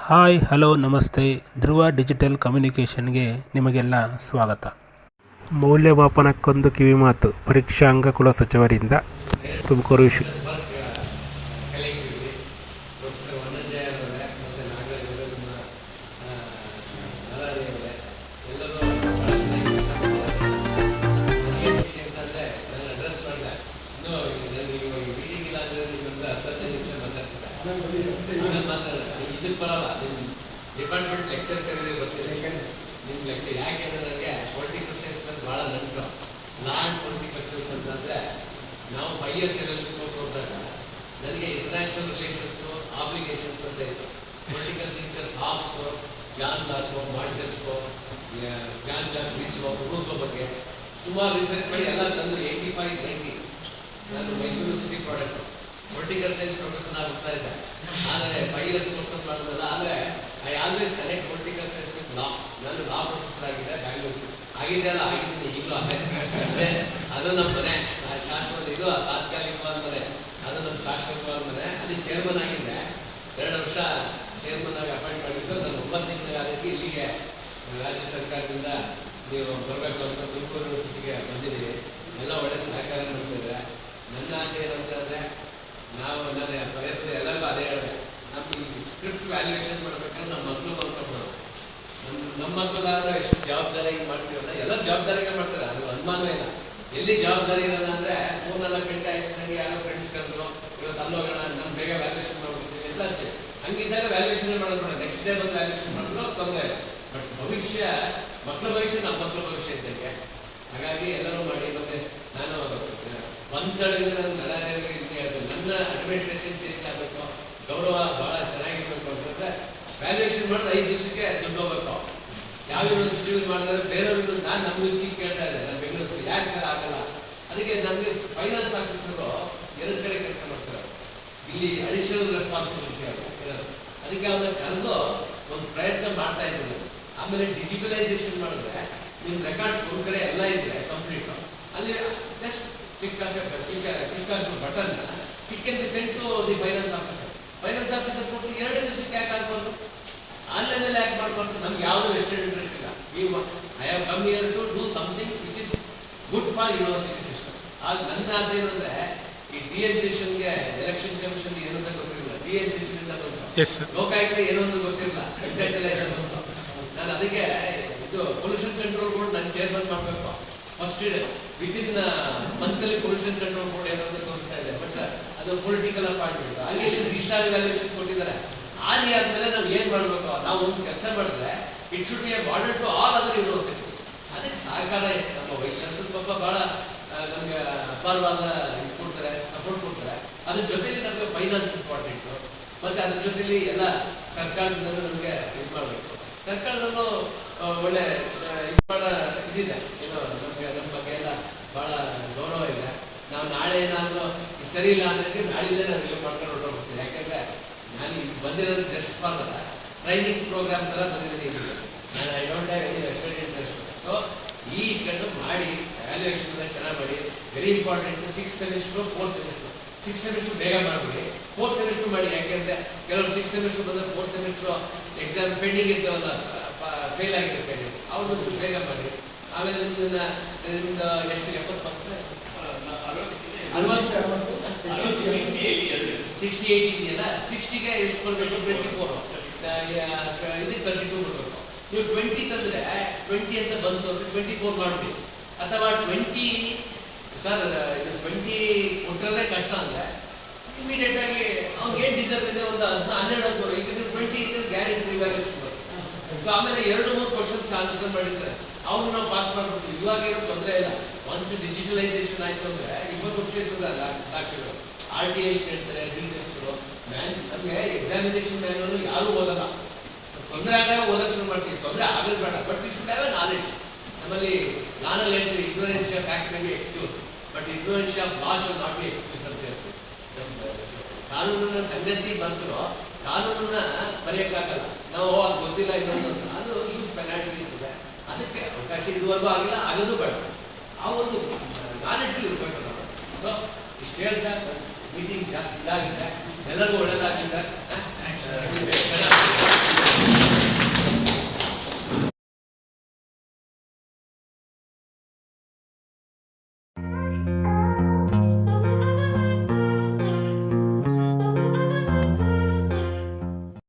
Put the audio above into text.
Hi hello ನಮಸ್ತೆ. ಧ್ರುವ digital ಕಮ್ಯುನಿಕೇಷನ್ಗೆ ನಿಮಗೆಲ್ಲ ಸ್ವಾಗತ. ಮೌಲ್ಯಮಾಪನಕ್ಕೊಂದು ಕಿವಿಮಾತು ಪರೀಕ್ಷಾಂಗ ಕುಲ ಸಚಿವರಿಂದ ತುಮಕೂರು ವಿಶ್ವ ಡಿಪಾರ್ಟ್ಮೆಂಟ್ ಲೆಕ್ಚರ್ ಕರೀರಿ ಬರ್ತೀರಿ. ನಿಮ್ಮ ಲೆಕ್ಚರ್ ಯಾಕೆಂದ್ರೆ ನನಗೆ ಪೊಲಿಟಿಕಲ್ ಸೈನ್ಸ್ ಮೇಲೆ ಭಾಳ ನಂಬಿಕೆ. ಲಾ ಆ್ಯಂಡ್ ಪೊಲಿಟಿಕಲ್ ಸೈನ್ಸ್ ಅಂತಂದರೆ ನಾವು 5 years ಕೋರ್ಸ್ ಹೋದಾಗ ನನಗೆ ಇಂಟರ್ನ್ಯಾಷನಲ್ ರಿಲೇಷನ್ಸು ಆಬ್ಲಿಗೇಷನ್ಸ್ ಅಂತ ಇತ್ತು. Political thinkers Hobbes, John Locke, Montesquieu, John Rousseau, Rousseau ಬಗ್ಗೆ ಸುಮಾರು ರಿಸರ್ಚ್ ಮಾಡಿ ಎಲ್ಲ ತಂದು 85-90 ನಾನು Mysuru city product political science professor ಆಗ್ತಾ ಇದ್ದೆ. ಆದರೆ 5 years ಕೋರ್ಸ್ ಮಾಡಿದ್ರಲ್ಲ. ಆದರೆ I always connect political science with law. ನಾನು ಲಾ ಪ್ರೊಫೆಸರ್ ಆಗಿದ್ದೆ ಬ್ಯಾಂಗ್ಳೂರು ಆಗಿದ್ದೆ ಅಲ್ಲ, ಆಗಿದ್ದೀನಿ ಈಗಲೂ ಅದೇ. ಅದು ನಮ್ಮ ಮನೆ ಶಾಶ್ವತ, ಇದು ತಾತ್ಕಾಲಿಕವಾದ ಮನೆ, ಅದು ನಮ್ಮ ಶಾಶ್ವತವಾದ ಮನೆ. ಅಲ್ಲಿ ಚೇರ್ಮನ್ ಆಗಿದ್ದೆ 2 ವರ್ಷ ಚೇರ್ಮನ್ ಆಗಿ ಅಪಾಯಿಂಟ್ ಮಾಡಿದ್ದು. ನಾನು 9 ತಿಂಗಳ ಆಗಿ ಇಲ್ಲಿಗೆ ರಾಜ್ಯ ಸರ್ಕಾರದಿಂದ ನೀವು ಬರಬೇಕು ಅಂತ ತುಮಕೂರು ಯೂನಿವರ್ಸಿಟಿಗೆ ಬಂದಿದ್ದೀವಿ. ಎಲ್ಲ ಒಳ್ಳೆ ಸಹಕಾರ ಮಾಡ್ತಿದ್ದಾರೆ. ನನ್ನ ಆಸೆ ಏನಂತಂದರೆ ನಾನು ಪ್ರಯತ್ನ ಎಲ್ಲರಿಗೂ ಅದೇ ಹೇಳಿದೆ, ನಮ್ಮ ಈ ಸ್ಕ್ರಿಪ್ಟ್ ವ್ಯಾಲ್ಯೂಯೇಷನ್ ಮಾಡ್ಬೇಕಾದ್ರೆ ನಮ್ಮ ಮಕ್ಕಳು ಮಾಡ್ಕೊಂಡು ನಮ್ಮ ಮಕ್ಕಳಾದ್ರೆ ಎಷ್ಟು ಜವಾಬ್ದಾರಿಯಾಗಿ ಮಾಡ್ತೀವಲ್ಲ, ಎಲ್ಲ ಜವಾಬ್ದಾರಿಗೆ ಮಾಡ್ತಾರೆ, ಅದು ಅನುಮಾನ ಇಲ್ಲ. ಎಲ್ಲಿ ಜವಾಬ್ದಾರಿ ಇರಲ್ಲ ಅಂದರೆ ಫೋನೆಲ್ಲ ಗಂಟೆ ಆಗಿದ್ದಂಗೆ ಯಾರೋ ಫ್ರೆಂಡ್ಸ್ ಕರೆದ್ರು, ಇವತ್ತು ಅಲ್ಲೋಗೋಣ, ನಮ್ಮ ಬೇಗ ವ್ಯಾಲ್ಯೂಯೇಷನ್ ಮಾಡ್ಬಿಡ್ತೀವಿ ಎಲ್ಲ ಅಷ್ಟೇ. ಹಂಗಿದ್ದಾಗ ವ್ಯಾಲ್ಯೂಯೇಷನ್ ಮಾಡೋದು ಬೇಡ, ನೆಕ್ಸ್ಟ್ ಡೇ ಬಂದು ವ್ಯಾಲ್ಯೂಯೇಷನ್ ಮಾಡಿದ್ರು ತೊಂದರೆ ಇಲ್ಲ. ಬಟ್ ಭವಿಷ್ಯ, ಮಕ್ಕಳ ಭವಿಷ್ಯ ನಮ್ಮ ಮಕ್ಕಳ ಭವಿಷ್ಯ ಇದ್ದಂಗೆ. ಹಾಗಾಗಿ ಎಲ್ಲರೂ ಮಾಡಿ. ಮತ್ತೆ ನಾನು ಒಂದು ಕಡೆಯಿಂದ ನನ್ನ ನನ್ನ ಅಡ್ಮಿನಿಸ್ಟ್ರೇಷನ್ ಚೇಂಜ್ ಆಗಬೇಕು, ಗೌರವ ಭಾಳ ಚೆನ್ನಾಗಿರ್ಬೇಕು ಅಂತಂದರೆ ವ್ಯಾಲ್ಯೂಯೇಷನ್ ಮಾಡಿದ್ರೆ 5 ದಿವಸಕ್ಕೆ ದುಡ್ಡು ಹೋಗ್ಬೇಕು. ಯಾವ ಯೂನಿವರ್ಸಿಟಿ ಮಾಡಿದ್ರೆ ಬೇರೆಯವ್ರಿಗೆ ನಾನು ನಮ್ಮ ಯೂನಿವರ್ಸಿಟಿ ಕೇಳ್ತಾ ಇದ್ದೆ, ನಾನು ಬೆಂಗಳೂರು ಯಾಕೆ ಸರ್ ಆಗಲ್ಲ. ಅದಕ್ಕೆ ನಮಗೆ ಫೈನಾನ್ಸ್ ಆಫೀಸರು 2 ಕಡೆ ಕೆಲಸ ಮಾಡ್ತಾರೆ. ಇಲ್ಲಿ ಅಡಿಷನಲ್ ರೆಸ್ಪಾನ್ಸಿಬಿಲಿಟಿ ಇರೋದು. ಅದಕ್ಕೆ ಅವನ್ನ ಕರೆದು ಒಂದು ಪ್ರಯತ್ನ ಮಾಡ್ತಾ ಇದ್ದೀನಿ. ಆಮೇಲೆ ಡಿಜಿಟಲೈಸೇಷನ್ ಮಾಡಿದ್ರೆ ನಿಮ್ಮ ರೆಕಾರ್ಡ್ಸ್ ಒಂದು ಕಡೆ ಎಲ್ಲ ಇದ್ರೆ ಕಂಪ್ಲೀಟು, ಅಲ್ಲಿ just click button it can be send to the finance officer. Finance officer ಕೊಟ್ಟು 2 ದಿವಸಕ್ಕೆ ಯಾಕೆ ಆಗ್ಬಾರ್ದು, ಆನ್ಲೈನಲ್ಲಿ ಯಾಕೆ ಮಾಡ್ಬಾರ್ದು. ನಮ್ಗೆ ಯಾವುದೂ ವೆಸ್ಟೆಡ್ ಇಂಟ್ರೆಸ್ಟ್ ಇಲ್ಲ. I have come here to do something which is good for university system. ಆಗ ನನ್ನ ಆಸೆ ಏನಂದರೆ ಈ DN ಸೆಷನ್ಗೆ ಎಲೆಕ್ಷನ್ ಕಮಿಷನ್ ಏನು ಅಂತ ಗೊತ್ತಿರಲಿಲ್ಲ, DN ಸೆಷನ್ ಇಂದ ಬಂತು, ಲೋಕಾಯುಕ್ತ ಏನೋ ಒಂದು ಗೊತ್ತಿರಲಿಲ್ಲ, ವೆಂಕಟಾಚಲ ಬಂತು. ನಾನು ಅದಕ್ಕೆ ಇದು ಪೊಲ್ಯೂಷನ್ ಕಂಟ್ರೋಲ್ ಬೋರ್ಡ್ ನನ್ನ ಚೇರ್ಮನ್ ಮಾಡಬೇಕು. ಫಸ್ಟ್ ವಿತಿನ್ ಮಂತಲ್ಲಿ ಪೊಲ್ಯೂಷನ್ ಕಂಟ್ರೋಲ್ ಬೋರ್ಡ್ ಏನಂತ ತೋರಿಸ್ತಾ ಇದೆ. ಬಟ್ ಅದು ಪೊಲಿಟಿಕಲ್ ಅಪಾಯಿಂಟ್ಮೆಂಟ್. ಹಾಗೆ ಇಲ್ಲಿ ರಿಜಿಸ್ಟ್ರಾರ್ ವ್ಯಾಲ್ಯೂಯೇಷನ್ ಕೊಟ್ಟಿದ್ದಾರೆ. ಆದಿ ಆದ್ಮೇಲೆ ನಾವು ಏನು ಮಾಡಬೇಕು, ನಾವು ಒಂದು ಕೆಲಸ ಮಾಡಿದ್ರೆ it should be a model to all other universities. ಅದಕ್ಕೆ ಸಹಕಾರ ಇದೆ. ನಮ್ಮ ವೈಸ್ ಚಾನ್ಸಲರ್ ಪಾಪ ಭಾಳ ನಮಗೆ ಅಪಾರವಾದ ಇದು ಕೊಡ್ತಾರೆ, ಸಪೋರ್ಟ್ ಕೊಡ್ತಾರೆ. ಅದ್ರ ಜೊತೆಲಿ ನಮಗೆ ಫೈನಾನ್ಸ್ ಇಂಪಾರ್ಟೆಂಟು. ಮತ್ತು ಅದ್ರ ಜೊತೆಲಿ ಎಲ್ಲ ಸರ್ಕಾರದಿಂದ ನಮಗೆ ಇದು ಮಾಡಬೇಕು. ಸರ್ಕಾರದಲ್ಲೂ ಒಳ್ಳೆ ಇದಿದೆ, ಏನೋ ನಮಗೆ ನಮ್ಮ ಬಗ್ಗೆ ಎಲ್ಲ ಭಾಳ ಗೌರವ ಇದೆ. ನಾವು ನಾಳೆ ಏನಾದರೂ ಸರಿ ಇಲ್ಲ ಅಂದರೆ ನಾಳಿಂದೇ ನಾವು ಇಲ್ಲಿ ಮಾಡ್ಕೊಂಡು ಹೊರಟೋಗ್ತೀವಿ. ಯಾಕೆಂದರೆ ನಾನು ಈಗ ಬಂದಿರೋದು ಜಸ್ಟ್ ಫಾರ್ ಟ್ರೈನಿಂಗ್ ಪ್ರೋಗ್ರಾಮ್ ಥರ ಬಂದಿದ್ದೀನಿ. ನಾನು I don't have any vested interest. So ಈ ಕಡೆ ಮಾಡಿ ವ್ಯಾಲ್ಯೂಯೇಷನ್ ಚೆನ್ನಾಗಿ ಮಾಡಿ. Very important. 6 semester 4 semester 6 semester ಬೇಗ ಮಾಡಿಬಿಡಿ, 4 ಸೆಮಿಸ್ಟ್ರು ಮಾಡಿ. ಯಾಕೆಂದರೆ ಕೆಲವರು 6 ಸೆಮಿಸ್ಟ್ರು ಬಂದರೆ 4 ಸೆಮಿಸ್ಟ್ರು ಎಕ್ಸಾಮ್ ಪೆಂಡಿಂಗ್ ಇರ್ತಾವಲ್ಲ, ಫೇಲ್ ಆಗಿರುತ್ತೆ, ಅವ್ರದ್ದು ಬೇಗ ಮಾಡಿ. ಆಮೇಲೆ ನಿಮ್ದು ಎಷ್ಟು 70 68 ಇದೆಯಲ್ಲ, 60ಗೆ ಎಷ್ಟು ಕೊಡಬೇಕು, 24 ಇದಕ್ಕೆ 32 ಕೊಡಬೇಕು. ನೀವು 20 ತಂದರೆ 20 ಅಂತ ಬಂತು ಅಂದರೆ 24 ಮಾಡಿಬಿಡಿ. ಅಥವಾ 20 ಸರ್ ಇದು 20 ಕೊಟ್ಟಿರೋದೇ ಕಷ್ಟ ಅಂದರೆ ಇಮಿಡಿಯೇಟ್ ಆಗಿ ಅವ್ನಿಗೆ ಏನು ಡಿಸರ್ವ್ ಇದೆ ಒಂದು 12 ಈಗ ನೀವು 20 ಇದ್ರೆ ಗ್ಯಾರಂಟಿ ರಿವ್ಯಾಲ್ಯೂಯೇಷನ್ ಬರುತ್ತೆ. ಸೊ ಆಮೇಲೆ 2-3 ಕ್ವಶನ್ಸ್ ಆನ್ಸರ್ ಮಾಡಿರ್ತಾರೆ, ಅವ್ನು ನಾವು ಪಾಸ್ ಮಾಡ್ಬಿಡ್ತೀವಿ. ಇವಾಗ ಏನೋ ತೊಂದರೆ ಇಲ್ಲ. ಒನ್ಸ್ ಡಿಜಿಟಲೈಸೇಷನ್ ಆಯಿತು ಅಂದರೆ 20 ವರ್ಷ ಇರ್ತದಲ್ಲ ಡಾಕ್ಟರ್ಗಳು, RTI ಕೇಳ್ತಾರೆ, ಡೀಟೇಲ್ಸ್ಗಳು. ನಮಗೆ ಎಕ್ಸಾಮಿನೇಷನ್ ಮ್ಯಾನುವಲ್ ಯಾರೂ ಓದಲ್ಲ. ತೊಂದರೆ ಆದಾಗ ಓದೋಕೆ ಶುರು ಮಾಡ್ತೀವಿ, ತೊಂದರೆ ಆಗೋದು ಬೇಡ. But you should have a knowledge. ನಮ್ಮಲ್ಲಿ ನಾನಲ್ಲಿ ಹೇಳ್ತೀವಿ ignorance of fact may be excuse, but ignorance of law should not be excuse ಅಂತ ಹೇಳ್ತೀವಿ. ಕಾನೂನಿನ ಸಂಗತಿ ಬಂದರೂ ಕಾನೂನನ್ನ ಬರೆಯೋಕ್ಕಾಗಲ್ಲ ನಾವು. ಅದು ಗೊತ್ತಿಲ್ಲ ಇನ್ನೊಂದು ಅಂತ ಅದು ಯೂಸ್ ಪೆನಾಲ್ಟಿ ಇರ್ತದೆ. ಅದಕ್ಕೆ ಅವಕಾಶ ಇದುವರೆಗೂ ಆಗಿಲ್ಲ, ಆಗೋದು ಬೇಡ. ಆ ಒಂದು ನಾಲೆಡ್ಜು ಇರಬೇಕು ನಾವು. ಸೊ ಇಷ್ಟು ಹೇಳ್ತಾ ಮೀಟಿಂಗ್ ಜಾಸ್ತಿ ಇದಾಗಿದೆ. ಎಲ್ಲರಿಗೂ ಒಳ್ಳೆಯದಾಗಲಿ ಸರ್.